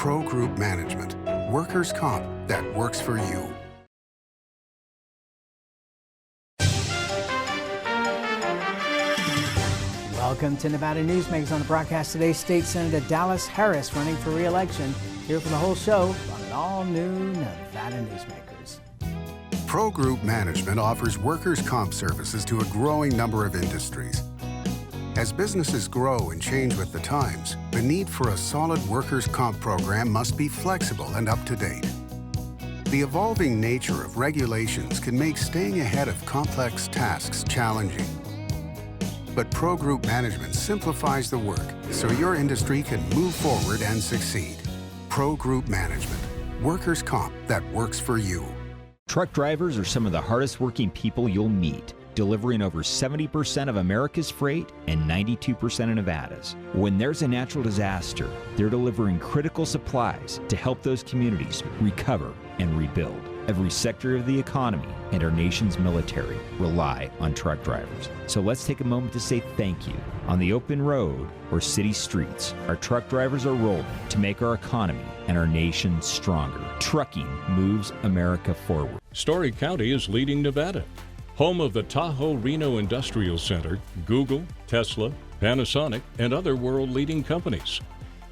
Pro Group Management, workers' comp that works for you. Welcome to Nevada Newsmakers. On the broadcast today, State Senator Dallas Harris running for re-election. Here for the whole show on an all-new Nevada Newsmakers. Pro Group Management offers workers' comp services to a growing number of industries. As businesses grow and change with the times, the need for a solid workers' comp program must be flexible and up-to-date. The evolving nature of regulations can make staying ahead of complex tasks challenging. But Pro Group Management simplifies the work so your industry can move forward and succeed. Pro Group Management, workers' comp that works for you. Truck drivers are some of the hardest working people you'll meet, delivering over 70% of America's freight and 92% of Nevada's. When there's a natural disaster, they're delivering critical supplies to help those communities recover and rebuild. Every sector of the economy and our nation's military rely on truck drivers. So let's take a moment to say thank you. On the open road or city streets, our truck drivers are rolling to make our economy and our nation stronger. Trucking moves America forward. Story County is leading Nevada. Home of the Tahoe Reno Industrial Center, Google, Tesla, Panasonic, and other world-leading companies.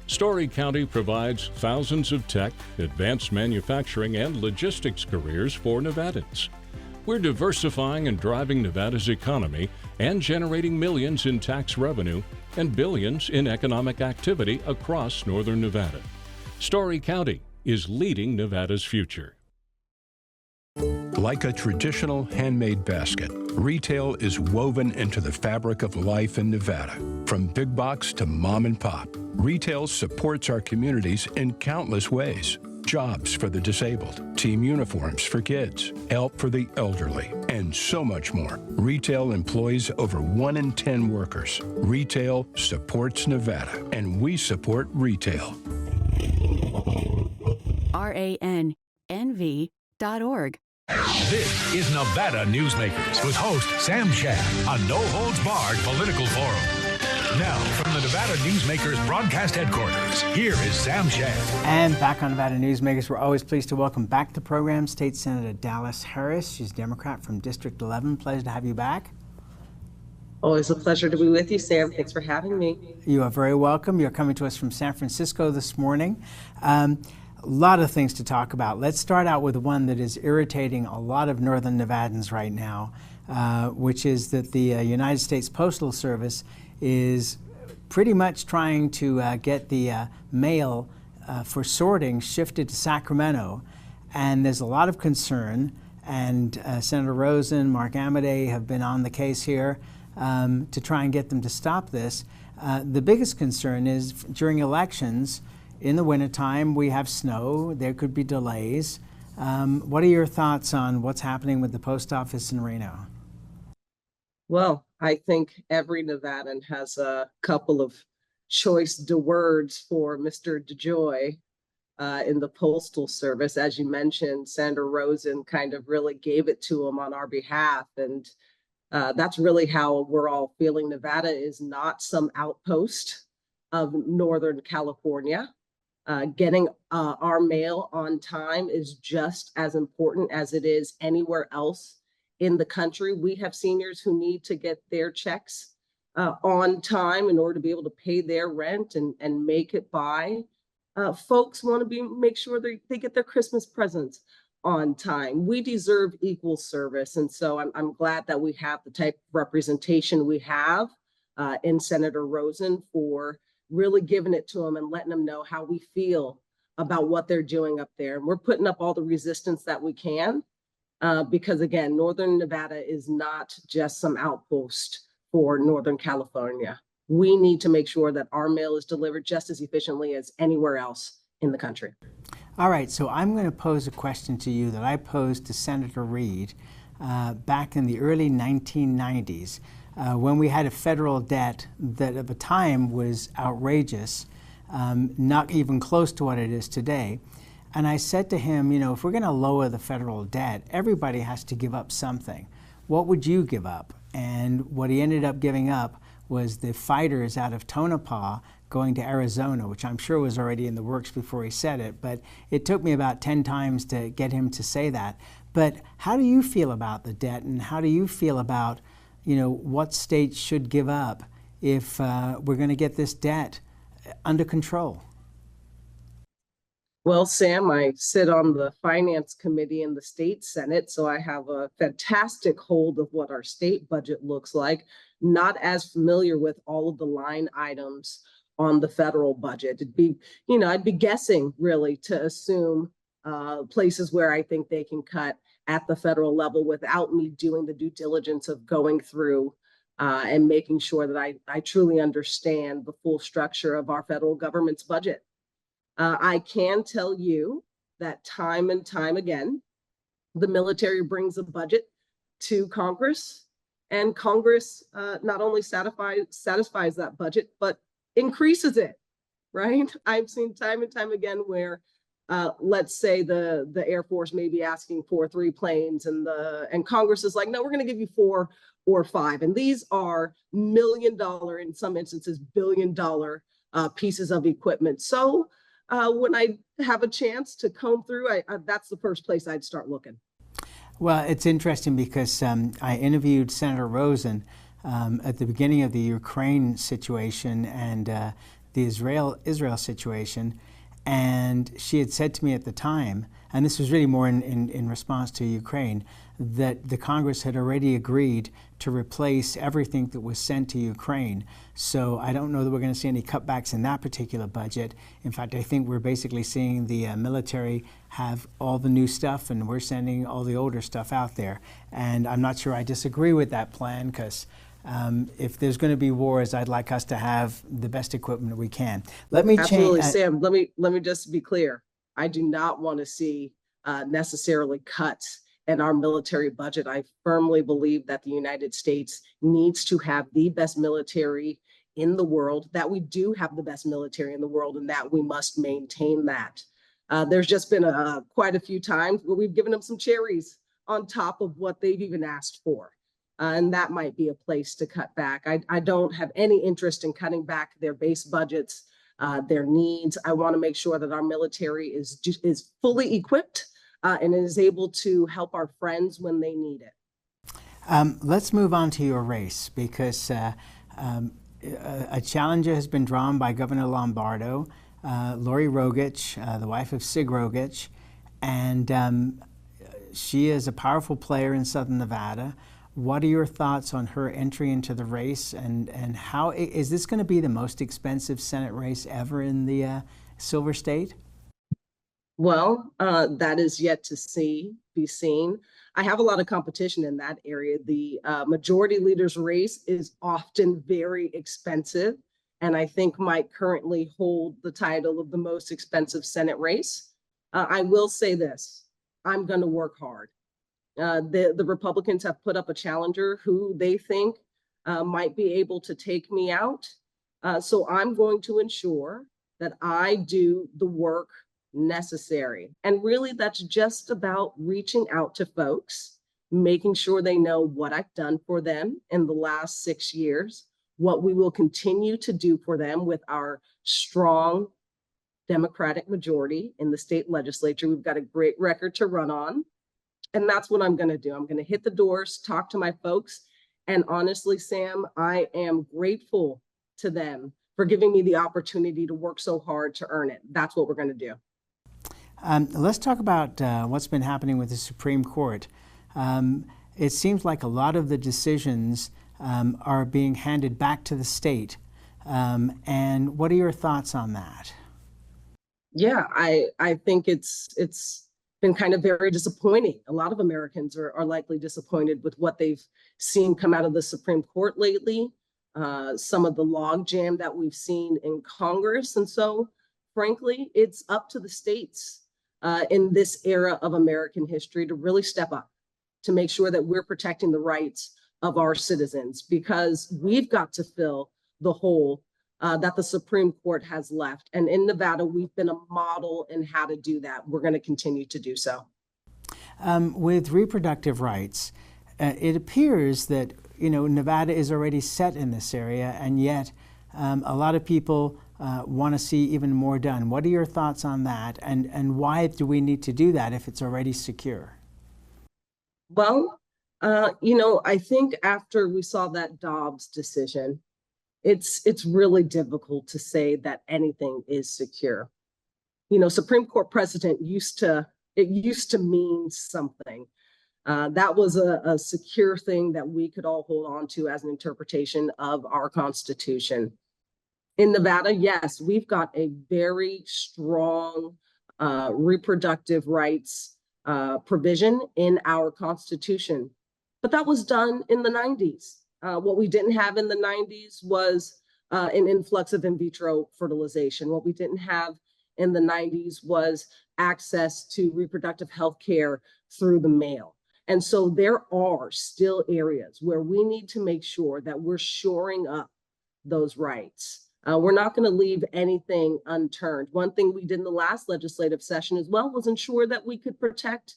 Story County provides thousands of tech, advanced manufacturing, and logistics careers for Nevadans. We're diversifying and driving Nevada's economy and generating millions in tax revenue and billions in economic activity across northern Nevada. Story County is leading Nevada's future. Like a traditional handmade basket, retail is woven into the fabric of life in Nevada. From big box to mom and pop, retail supports our communities in countless ways. Jobs for the disabled, team uniforms for kids, help for the elderly, and so much more. Retail employs over 1 in 10 workers. Retail supports Nevada, and we support retail. RANNV.org. This is Nevada Newsmakers with host Sam Shad, a no-holds-barred political forum. Now, from the Nevada Newsmakers broadcast headquarters, here is Sam Shad. And back on Nevada Newsmakers, we're always pleased to welcome back to the program State Senator Dallas Harris. She's a Democrat from District 11. Pleasure to have you back. Always a pleasure to be with you, Sam. Thanks for having me. You are very welcome. You're coming to us from San Francisco this morning. A lot of things to talk about. Let's start out with one that is irritating a lot of northern Nevadans right now, which is that the United States Postal Service is pretty much trying to get the mail for sorting shifted to Sacramento. And there's a lot of concern, and Senator Rosen, Mark Amadei have been on the case here to try and get them to stop this. The biggest concern is during elections, in the wintertime, we have snow, there could be delays. What are your thoughts on what's happening with the post office in Reno? Well, I think every Nevadan has a couple of choice words for Mr. DeJoy in the Postal Service. As you mentioned, Senator Rosen kind of really gave it to him on our behalf. And that's really how we're all feeling. Nevada is not some outpost of Northern California. Getting our mail on time is just as important as it is anywhere else in the country. We have seniors who need to get their checks on time in order to be able to pay their rent and make it by. Folks want to make sure they get their Christmas presents on time. We deserve equal service. And so I'm glad that we have the type of representation we have in Senator Rosen for really giving it to them and letting them know how we feel about what they're doing up there. And we're putting up all the resistance that we can because, again, Northern Nevada is not just some outpost for Northern California. We need to make sure that our mail is delivered just as efficiently as anywhere else in the country. All right, so I'm going to pose a question to you that I posed to Senator Reed back in the early 1990s. When we had a federal debt that at the time was outrageous, not even close to what it is today. And I said to him, you know, if we're going to lower the federal debt, everybody has to give up something. What would you give up? And what he ended up giving up was the fighters out of Tonopah going to Arizona, which I'm sure was already in the works before he said it, but it took me about 10 times to get him to say that. But how do you feel about the debt, and how do you feel about, what states should give up if we're going to get this debt under control? Well, Sam, I sit on the Finance Committee in the state Senate, so I have a fantastic hold of what our state budget looks like. Not as familiar with all of the line items on the federal budget. I'd be guessing really to assume places where I think they can cut at the federal level without me doing the due diligence of going through and making sure that I truly understand the full structure of our federal government's budget. I can tell you that time and time again, the military brings a budget to Congress, and Congress not only satisfies that budget, but increases it, right? I've seen time and time again where, let's say the Air Force may be asking for 3 planes, and Congress is like, no, we're going to give you 4 or 5. And these are $1 million, in some instances, $1 billion pieces of equipment. So when I have a chance to comb through, that's the first place I'd start looking. Well, it's interesting because I interviewed Senator Rosen at the beginning of the Ukraine situation and the Israel situation, and she had said to me at the time, and this was really more in response to Ukraine, that the Congress had already agreed to replace everything that was sent to Ukraine. So I don't know that we're going to see any cutbacks in that particular budget. In fact, I think we're basically seeing the military have all the new stuff, and we're sending all the older stuff out there. And I'm not sure I disagree with that plan, because if there's going to be wars, I'd like us to have the best equipment we can. Absolutely, Sam. Let me just be clear. I do not want to see necessarily cuts in our military budget. I firmly believe that the United States needs to have the best military in the world, that we do have the best military in the world, and that we must maintain that. There's just been quite a few times where we've given them some cherries on top of what they've even asked for. And that might be a place to cut back. I don't have any interest in cutting back their base budgets, their needs. I want to make sure that our military is fully equipped and is able to help our friends when they need it. Let's move on to your race, because a challenger has been drawn by Governor Lombardo, Lori Rogich, the wife of Sig Rogich, and she is a powerful player in Southern Nevada. What are your thoughts on her entry into the race, and how is this going to be the most expensive Senate race ever in the Silver State? Well, that is yet to be seen. I have a lot of competition in that area. The majority leader's race is often very expensive, and I think might currently hold the title of the most expensive Senate race. I will say this: I'm going to work hard. The Republicans have put up a challenger who they think might be able to take me out. So I'm going to ensure that I do the work necessary. And really, that's just about reaching out to folks, making sure they know what I've done for them in the last 6 years, what we will continue to do for them with our strong Democratic majority in the state legislature. We've got a great record to run on. And that's what I'm going to do. I'm going to hit the doors, talk to my folks. And honestly, Sam, I am grateful to them for giving me the opportunity to work so hard to earn it. That's what we're going to do. Let's talk about what's been happening with the Supreme Court. It seems like a lot of the decisions are being handed back to the state. And what are your thoughts on that? Yeah, I think it's been kind of very disappointing. A lot of Americans are likely disappointed with what they've seen come out of the Supreme Court lately, some of the logjam that we've seen in Congress. And so, frankly, it's up to the states in this era of American history to really step up, to make sure that we're protecting the rights of our citizens, because we've got to fill the hole that the Supreme Court has left. And in Nevada, we've been a model in how to do that. We're going to continue to do so. With reproductive rights, it appears that Nevada is already set in this area, and yet a lot of people want to see even more done. What are your thoughts on that, and why do we need to do that if it's already secure? Well, I think after we saw that Dobbs decision, it's really difficult to say that anything is secure. Supreme Court precedent used to mean something. That was a secure thing that we could all hold on to as an interpretation of our Constitution. In Nevada, yes, we've got a very strong reproductive rights provision in our Constitution, but that was done in the 90s. What we didn't have in the 90s was an influx of in vitro fertilization. What we didn't have in the 90s was access to reproductive health care through the mail. And so there are still areas where we need to make sure that we're shoring up those rights. We're not going to leave anything unturned. One thing we did in the last legislative session as well was ensure that we could protect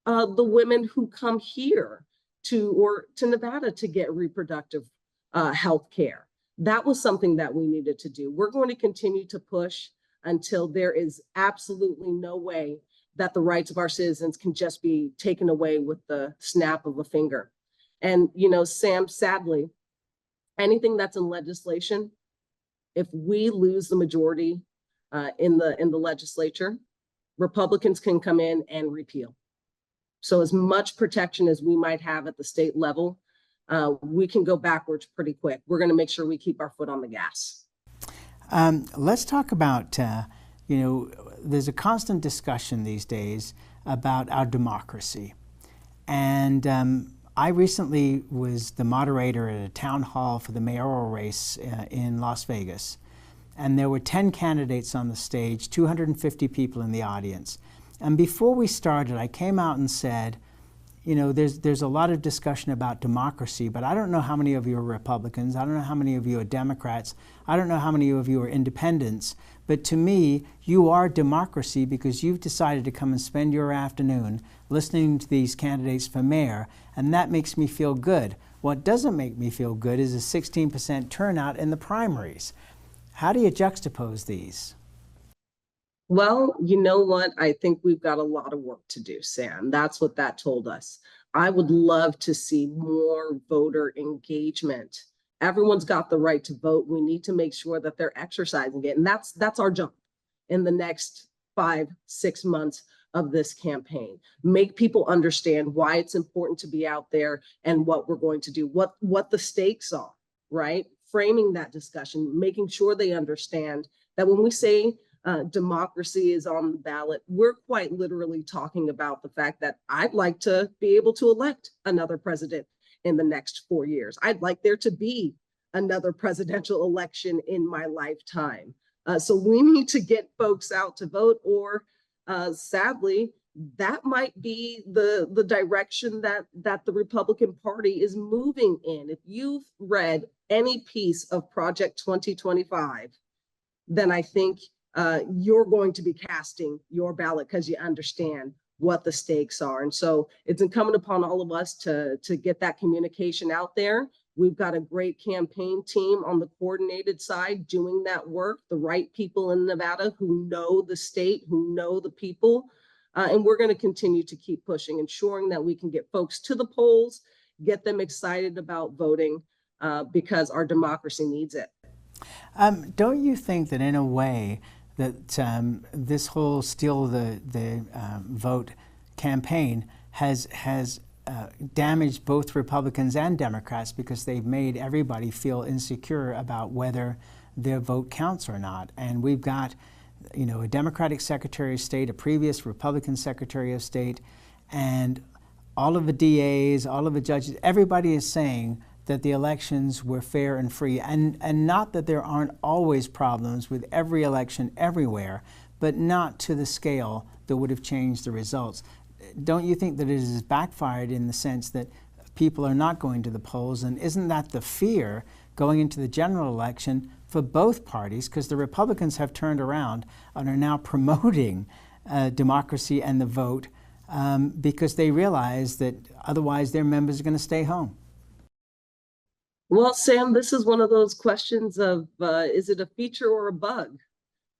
the women who come here to Nevada to get reproductive health care. That was something that we needed to do. We're going to continue to push until there is absolutely no way that the rights of our citizens can just be taken away with the snap of a finger. And, Sam, sadly, anything that's in legislation, if we lose the majority in the legislature, Republicans can come in and repeal. So as much protection as we might have at the state level, we can go backwards pretty quick. We're going to make sure we keep our foot on the gas. Let's talk about, there's a constant discussion these days about our democracy. And I recently was the moderator at a town hall for the mayoral race in Las Vegas. And there were 10 candidates on the stage, 250 people in the audience. And before we started, I came out and said, there's a lot of discussion about democracy, but I don't know how many of you are Republicans. I don't know how many of you are Democrats. I don't know how many of you are independents. But to me, you are democracy because you've decided to come and spend your afternoon listening to these candidates for mayor, and that makes me feel good. What doesn't make me feel good is a 16% turnout in the primaries. How do you juxtapose these? Well, you know what? I think we've got a lot of work to do, Sam. That's what that told us. I would love to see more voter engagement. Everyone's got the right to vote. We need to make sure that they're exercising it. And that's our job in the next 5-6 months of this campaign. Make people understand why it's important to be out there and what we're going to do, what the stakes are, right? Framing that discussion, making sure they understand that when we say democracy is on the ballot, we're quite literally talking about the fact that I'd like to be able to elect another president in the next 4 years. I'd like there to be another presidential election in my lifetime. So we need to get folks out to vote, or sadly, that might be the direction that the Republican Party is moving in. If you've read any piece of Project 2025, then I think you're going to be casting your ballot because you understand what the stakes are. And so it's incumbent upon all of us to get that communication out there. We've got a great campaign team on the coordinated side doing that work, the right people in Nevada who know the state, who know the people. And we're going to continue to keep pushing, ensuring that we can get folks to the polls, get them excited about voting because our democracy needs it. Don't you think that in a way that this whole steal the vote campaign has damaged both Republicans and Democrats because they've made everybody feel insecure about whether their vote counts or not? And we've got, a Democratic Secretary of State, a previous Republican Secretary of State, and all of the DAs, all of the judges, everybody is saying that the elections were fair and free, and not that there aren't always problems with every election everywhere, but not to the scale that would have changed the results. Don't you think that it has backfired in the sense that people are not going to the polls, and isn't that the fear going into the general election for both parties, because the Republicans have turned around and are now promoting democracy and the vote because they realize that otherwise their members are going to stay home? Well, Sam, this is one of those questions of is it a feature or a bug,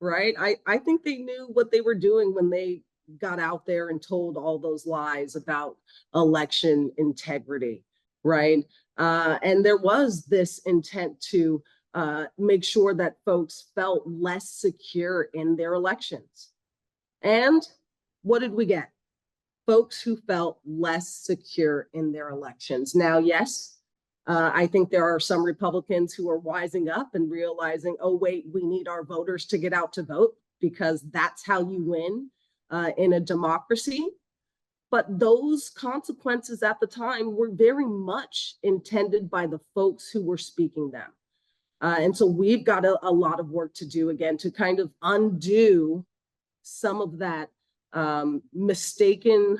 right? I think they knew what they were doing when they got out there and told all those lies about election integrity, right? And there was this intent to make sure that folks felt less secure in their elections. And what did we get? Folks who felt less secure in their elections. Now, yes, I think there are some Republicans who are wising up and realizing, oh, wait, we need our voters to get out to vote because that's how you win in a democracy. But those consequences at the time were very much intended by the folks who were speaking them. And so we've got a lot of work to do again to kind of undo some of that mistaken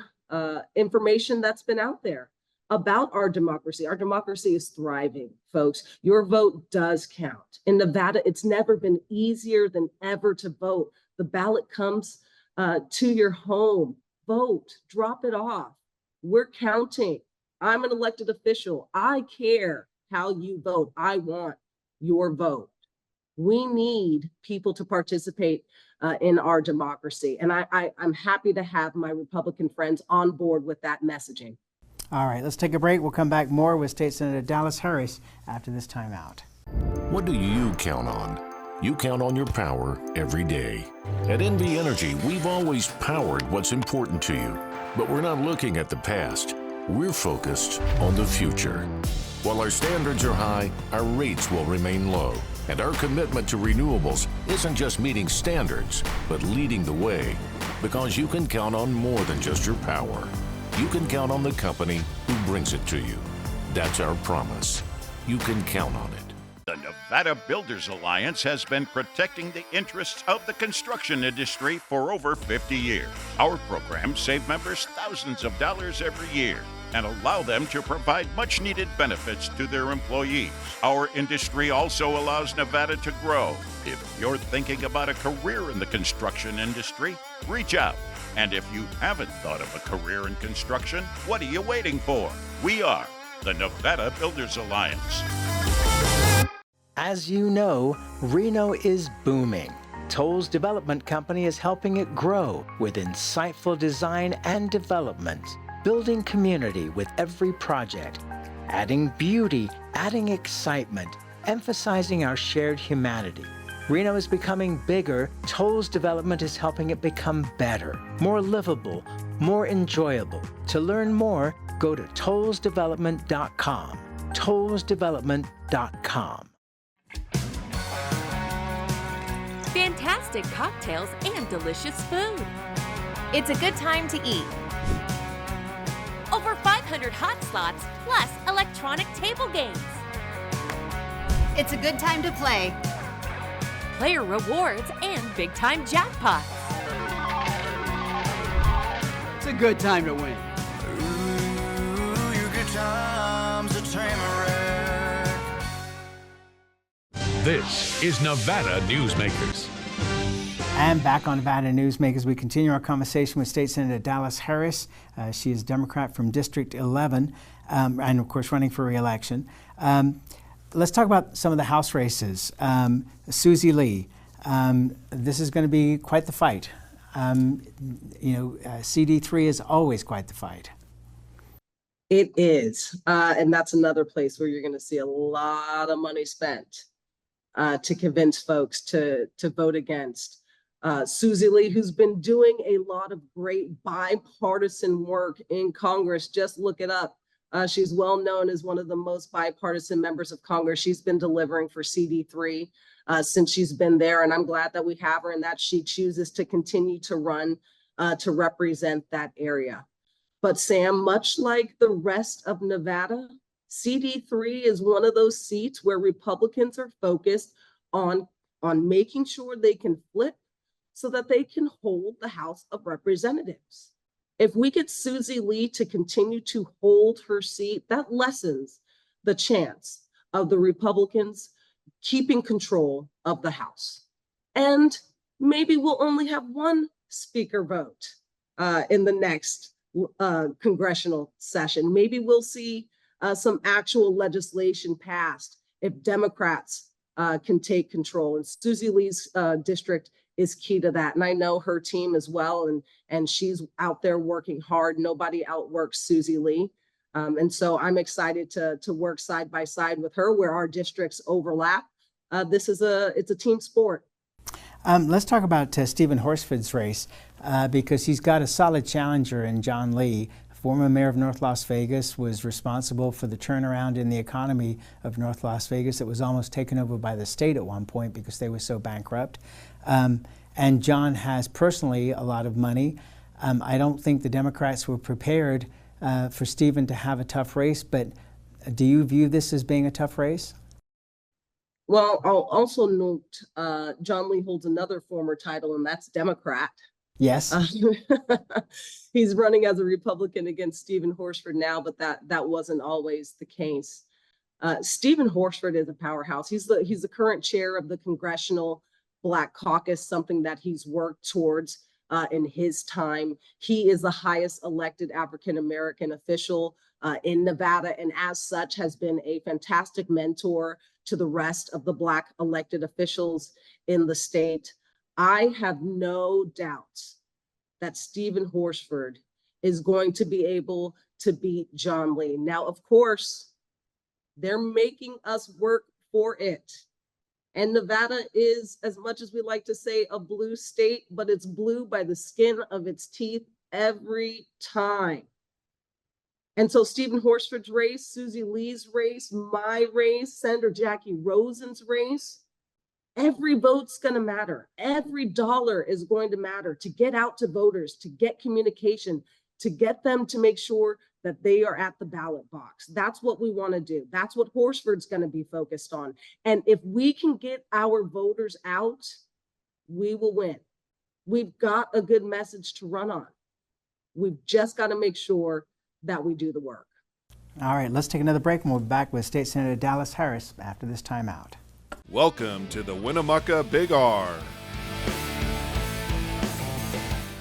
information that's been out there about our democracy. Our democracy is thriving, folks. Your vote does count. In Nevada, it's never been easier than ever to vote. The ballot comes to your home. Vote, drop it off. We're counting. I'm an elected official. I care how you vote. I want your vote. We need people to participate in our democracy. And I'm happy to have my Republican friends on board with that messaging. All right, let's take a break. We'll come back more with State Senator Dallas Harris after this timeout. What do you count on? You count on your power every day. At NV Energy, we've always powered what's important to you. But we're not looking at the past. We're focused on the future. While our standards are high, our rates will remain low. And our commitment to renewables isn't just meeting standards, but leading the way. Because you can count on more than just your power. You can count on the company who brings it to you. That's our promise. You can count on it. The Nevada Builders Alliance has been protecting the interests of the construction industry for over 50 years. Our programs save members thousands of dollars every year and allow them to provide much-needed benefits to their employees. Our industry also allows Nevada to grow. If you're thinking about a career in the construction industry, reach out. And if you haven't thought of a career in construction, what are you waiting for? We are the Nevada Builders Alliance. As you know, Reno is booming. Toll's development company is helping it grow with insightful design and development, building community with every project, adding beauty, adding excitement, emphasizing our shared humanity. Reno is becoming bigger. Toll's development is helping it become better, more livable, more enjoyable. To learn more, go to tollsdevelopment.com. tollsdevelopment.com. Fantastic cocktails and delicious food. It's a good time to eat. Over 500 hot slots plus electronic table games. It's a good time to play. Player rewards and big time jackpots. It's a good time to win. Ooh, your good times at Tamarack. This is Nevada Newsmakers. And back on Nevada Newsmakers, we continue our conversation with State Senator Dallas Harris. She is Democrat from District 11 and, of course, running for re-election. Let's talk about some of the House races. Susie Lee, this is going to be quite the fight. CD3 is always quite the fight. It is. And that's another place where you're going to see a lot of money spent to convince folks to vote against. Susie Lee, who's been doing a lot of great bipartisan work in Congress. Just look it up. She's well known as one of the most bipartisan members of Congress. She's been delivering for CD3 since she's been there, and I'm glad that we have her and that she chooses to continue to run to represent that area. But Sam, much like the rest of Nevada, CD3 is one of those seats where Republicans are focused on making sure they can flip so that they can hold the House of Representatives. If we get Susie Lee to continue to hold her seat, that lessens the chance of the Republicans keeping control of the House. And maybe we'll only have one speaker vote in the next congressional session. Maybe we'll see some actual legislation passed if Democrats can take control. And Susie Lee's district is key to that. And I know her team as well. And she's out there working hard. Nobody outworks Susie Lee. And so I'm excited to work side by side with her where our districts overlap. It's a team sport. Let's talk about Stephen Horsford's race because he's got a solid challenger in John Lee. Former mayor of North Las Vegas, was responsible for the turnaround in the economy of North Las Vegas. It was almost taken over by the state at one point because they were so bankrupt. And John has personally a lot of money. I don't think the Democrats were prepared for Stephen to have a tough race, but do you view this as being a tough race? Well, I'll also note John Lee holds another former title, and that's Democrat. Yes. He's running as a Republican against Stephen Horsford now, but that wasn't always the case. Stephen Horsford is a powerhouse. He's the current chair of the Congressional Black Caucus, something that he's worked towards in his time. He is the highest elected African-American official in Nevada, and as such has been a fantastic mentor to the rest of the Black elected officials in the state. I have no doubts that Stephen Horsford is going to be able to beat John Lee. Now, of course, they're making us work for it. And Nevada is, as much as we like to say, a blue state, but it's blue by the skin of its teeth every time. And so Stephen Horsford's race, Susie Lee's race, my race, Senator Jackie Rosen's race, every vote's going to matter. Every dollar is going to matter to get out to voters, to get communication, to get them to make sure that they are at the ballot box. That's what we want to do. That's what Horsford's going to be focused on. And if we can get our voters out, we will win. We've got a good message to run on. We've just got to make sure that we do the work. All right, let's take another break and we'll be back with State Senator Dallas Harris after this timeout. Welcome to the Winnemucca Big R.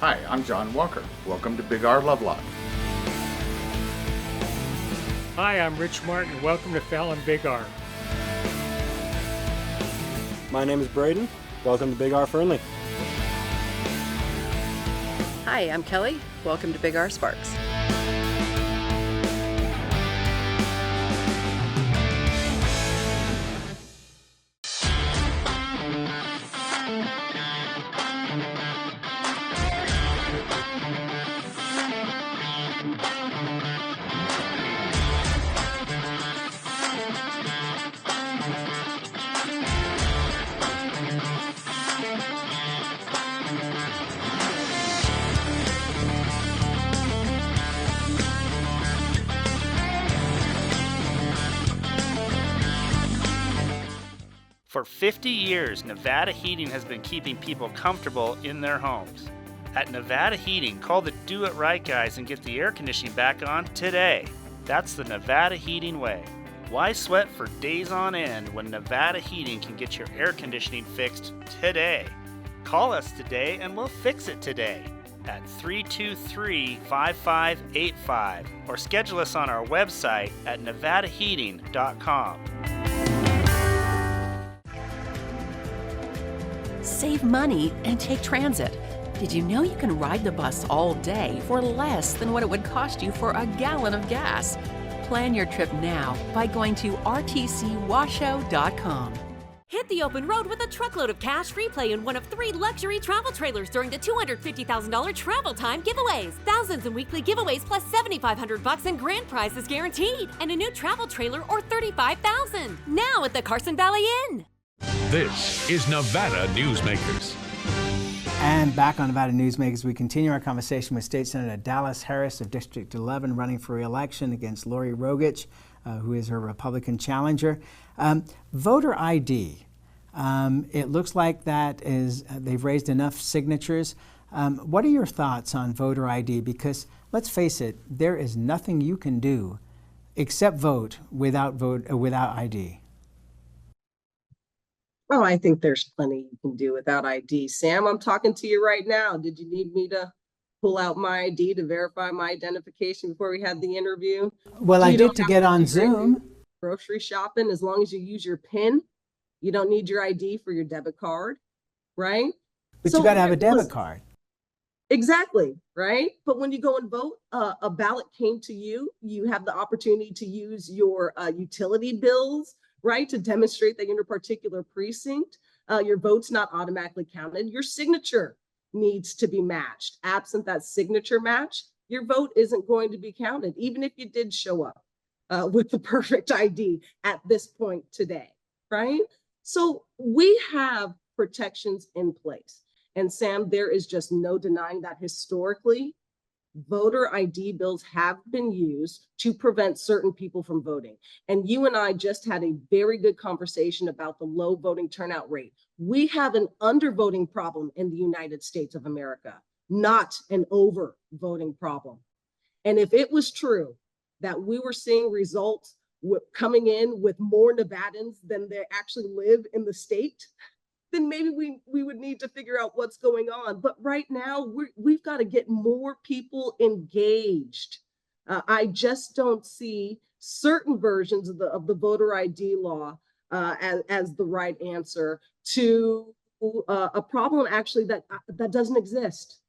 Hi, I'm John Walker. Welcome to Big R Lovelock. Hi, I'm Rich Martin. Welcome to Fallon Big R. My name is Braden. Welcome to Big R Fernley. Hi, I'm Kelly. Welcome to Big R Sparks. For 50 years, Nevada Heating has been keeping people comfortable in their homes. At Nevada Heating, call the Do It Right guys and get the air conditioning back on today. That's the Nevada Heating way. Why sweat for days on end when Nevada Heating can get your air conditioning fixed today? Call us today and we'll fix it today at 323-5585 or schedule us on our website at nevadaheating.com. Save money and take transit. Did you know you can ride the bus all day for less than what it would cost you for a gallon of gas? Plan your trip now by going to rtcwashoe.com. Hit the open road with a truckload of cash free play in one of 3 luxury travel trailers during the $250,000 travel time giveaways. Thousands in weekly giveaways plus $7,500 in grand prizes guaranteed. And a new travel trailer or $35,000. Now at the Carson Valley Inn. This is Nevada Newsmakers. And back on Nevada Newsmakers, we continue our conversation with State Senator Dallas Harris of District 11, running for re-election against Lori Rogich, who is her Republican challenger. Voter ID. It looks like they've raised enough signatures. What are your thoughts on voter ID? Because let's face it, there is nothing you can do except vote without ID. Oh, I think there's plenty you can do without ID. Sam, I'm talking to you right now. Did you need me to pull out my ID to verify my identification before we had the interview. Well, I did to get on Zoom. Grocery shopping, as long as you use your PIN, you don't need your ID for your debit card, right? But you got to have a debit card. Exactly, right? But when you go and vote, a ballot came to you, you have the opportunity to use your utility bills, right? To demonstrate that you're in a particular precinct. Your vote's not automatically counted. Your signature needs to be matched. Absent that signature match, your vote isn't going to be counted, even if you did show up with the perfect ID at this point today, right? So we have protections in place. And Sam, there is just no denying that historically, voter ID bills have been used to prevent certain people from voting. And you and I just had a very good conversation about the low voting turnout rate. We have an undervoting problem in the United States of America, not an overvoting problem. And if it was true that we were seeing results coming in with more Nevadans than there actually live in the state, then maybe we would need to figure out what's going on. But right now, we've got to get more people engaged. I just don't see certain versions of the voter ID law as the right answer to a problem actually that doesn't exist.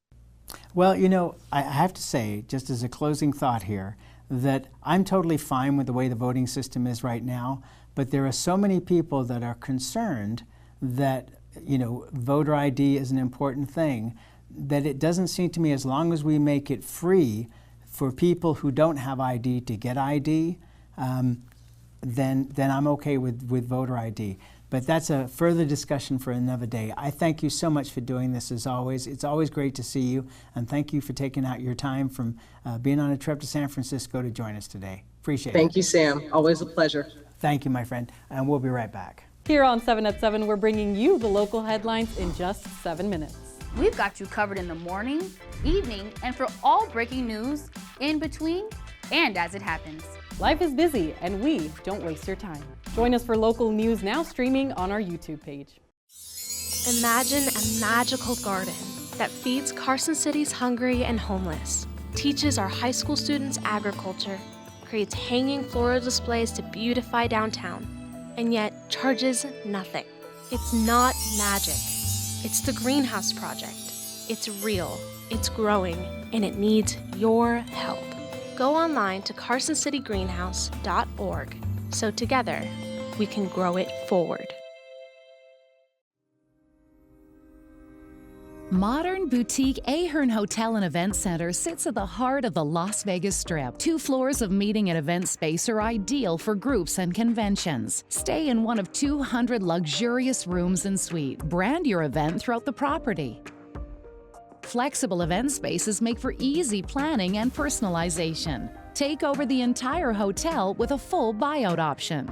Well, you know, I have to say, just as a closing thought here, that I'm totally fine with the way the voting system is right now, but there are so many people that are concerned that, you know, voter ID is an important thing, that it doesn't seem to me, as long as we make it free for people who don't have ID to get ID, then I'm okay with voter ID. But that's a further discussion for another day. I thank you so much for doing this as always. It's always great to see you, and thank you for taking out your time from being on a trip to San Francisco to join us today. Appreciate it. Thank you, Sam. Always a pleasure. Thank you, my friend, and we'll be right back. Here on 7 at 7, we're bringing you the local headlines in just 7 minutes. We've got you covered in the morning, evening, and for all breaking news, in between, and as it happens. Life is busy, and we don't waste your time. Join us for local news now, streaming on our YouTube page. Imagine a magical garden that feeds Carson City's hungry and homeless, teaches our high school students agriculture, creates hanging floral displays to beautify downtown, and yet charges nothing. It's not magic. It's the Greenhouse Project. It's real, it's growing, and it needs your help. Go online to carsоncitygreenhouse.org so together we can grow it forward. Modern boutique Ahern Hotel and Event Center sits at the heart of the Las Vegas Strip. 2 floors of meeting and event space are ideal for groups and conventions. Stay in one of 200 luxurious rooms and suites. Brand your event throughout the property. Flexible event spaces make for easy planning and personalization. Take over the entire hotel with a full buyout option.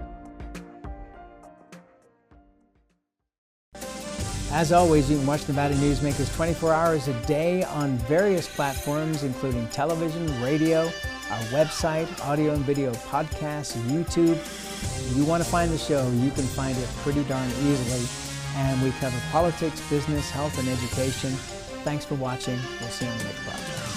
As always, you can watch Nevada Newsmakers 24 hours a day on various platforms, including television, radio, our website, audio and video podcasts, YouTube. If you want to find the show, you can find it pretty darn easily. And we cover politics, business, health, and education. Thanks for watching. We'll see you on the next broadcast.